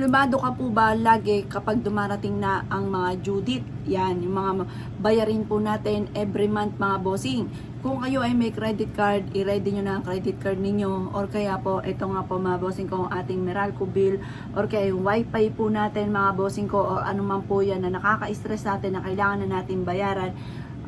Problemado ka po ba lagi kapag dumarating na ang mga due date? Yan, yung mga bayarin po natin every month mga bossing. Kung kayo ay may credit card, i-ready nyo na ang credit card ninyo. Or kaya po, ito nga po mga bossing ko, ang ating Meralco bill. Or kaya yung wifi po natin mga bossing ko, o ano man po yan na nakaka-stress natin na kailangan na natin bayaran.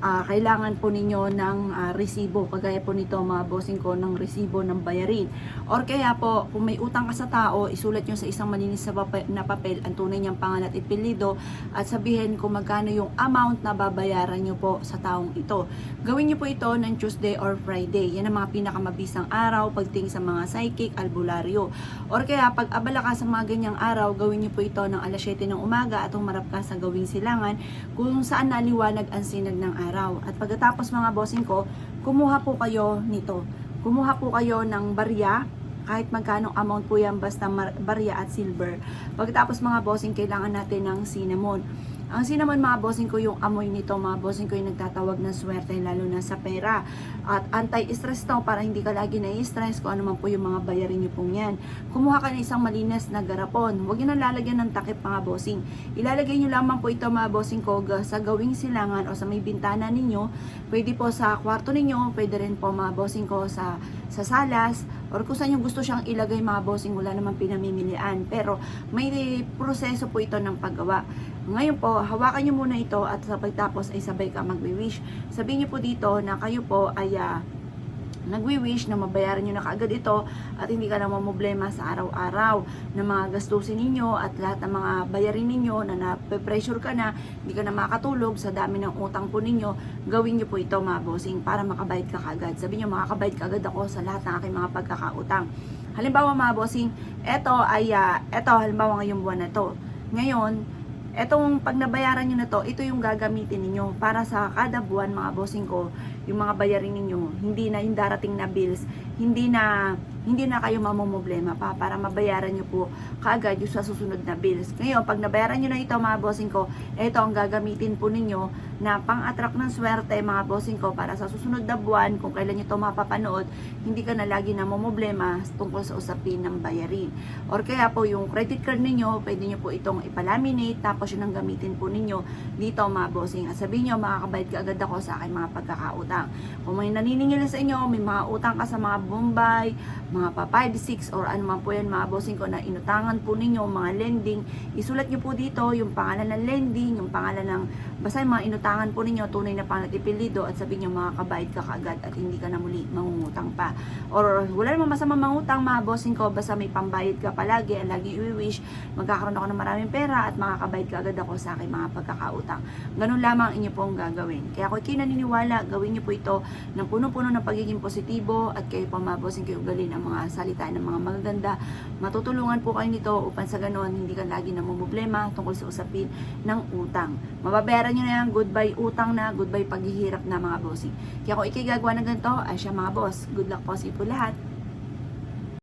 Kailangan po ninyo ng resibo, kagaya po nito mga bossing ko, ng resibo ng bayarin. Or kaya po, kung may utang ka sa tao, isulat nyo sa isang malinis na papel ang tunay niyang pangalan at apelyido at sabihin kung magkano yung amount na babayaran nyo po sa taong ito. Gawin nyo po ito ng Tuesday or Friday. Yan ang mga pinakamabisang araw pagtingin sa mga psychic, albularyo. Or kaya pag abala ka sa mga ganyang araw, gawin nyo po ito ng alas 7 ng umaga at humarap ka sa gawing silangan kung saan naliwanag ang sinag ng araw. At pagkatapos mga bossing ko, kumuha po kayo nito. Kumuha po kayo ng barya, kahit magkano amount po yan, basta barya at silver. Pagkatapos mga bossing, kailangan natin ng cinnamon. Ang cinnamon mga bossing ko, yung amoy nito mga bossing ko, yung nagtatawag ng swerte lalo na sa pera. At anti-stress to para hindi ka lagi na-stress kung ano man po yung mga bayarin nyo pong yan. Kumuha ka ng isang malinis na garapon. Huwag nyo nang lalagyan ng takip mga bossing. Ilalagay nyo lamang po ito mga bossing ko sa gawing silangan o sa may bintana ninyo. Pwede po sa kwarto ninyo, pwede rin po mga bossing ko sa salas, or kung saan yung gusto siyang ilagay mga bossing, wala naman pinamimilian. Pero may proseso po ito ng paggawa. Ngayon po, hawakan nyo muna ito at sa pagtapos ay sabay ka magwi-wish. Sabihin nyo po dito na kayo po ay nagwi-wish na mabayaran nyo na kaagad ito at hindi ka na mamblema sa araw-araw na mga gastusin ninyo at lahat ng mga bayarin ninyo na nape-pressure ka na, hindi ka na makatulog sa dami ng utang po ninyo. Gawin nyo po ito mga bossing para makabayad ka kaagad. Sabihin nyo, makakabayad ka agad ako sa lahat ng aking mga pagkakautang. Halimbawa mga bossing, ito halimbawa ngayong buwan na to. Ngayon, etong pag nabayaran nyo na to, ito yung gagamitin ninyo para sa kada buwan mga bossing ko, yung mga bayarin ninyo, hindi na yung darating na bills, hindi na kayo mamomblema pa para mabayaran nyo po kaagad yung sa susunod na bills. Ngayon, pag nabayaran nyo na ito mga bossing ko, ito ang gagamitin po ninyo na pang-attract ng swerte mga bossing ko para sa susunod na buwan, kung kailan nyo ito mapapanood, hindi ka na lagi na mamomblema tungkol sa usapin ng bayarin. Or kaya po yung credit card ninyo, pwede nyo po itong ipalaminate, tapos yun ang gamitin po ninyo dito mga bossing. At sabihin nyo, makakabayad ka agad ako sa aking mga pagkakautang. Kung may naniningil sa inyo, may mga utang ka sa mga Bombay, mga pa 5, 6 or ano man po yan mga bossing ko na inutangan po ninyo, mga lending, isulat nyo po dito yung pangalan ng lending, yung pangalan ng basta yung mga inutangan po ninyo, tunay na pangalan at apelyido, at sabihin nyo makakabayad ka kaagad at hindi ka na muli mangungutang pa. Or wala namang masama mangutang mga bossing ko, basta may pambayad ka palagi, ang lagi i-wish, magkakaroon ako ng maraming pera at makakabayad ka agad ako sa aking mga pagkakautang. Ganun lamang inyo pong gagawin. Kaya ako kinaniniwala, gawin nyo po ito ng puno-puno ng pagiging positibo at kayo pa mga bossing kayo ugalin ang mga salita ng mga magaganda. Matutulungan po kayo nito upang sa ganoon hindi ka lagi namumblema tungkol sa usapin ng utang. Mababayaran nyo na yan, goodbye utang na, goodbye paghihirap na mga bossing. Kaya kung ikigagawa ng ganito, ay siya mga boss. Good luck po sa ipo lahat.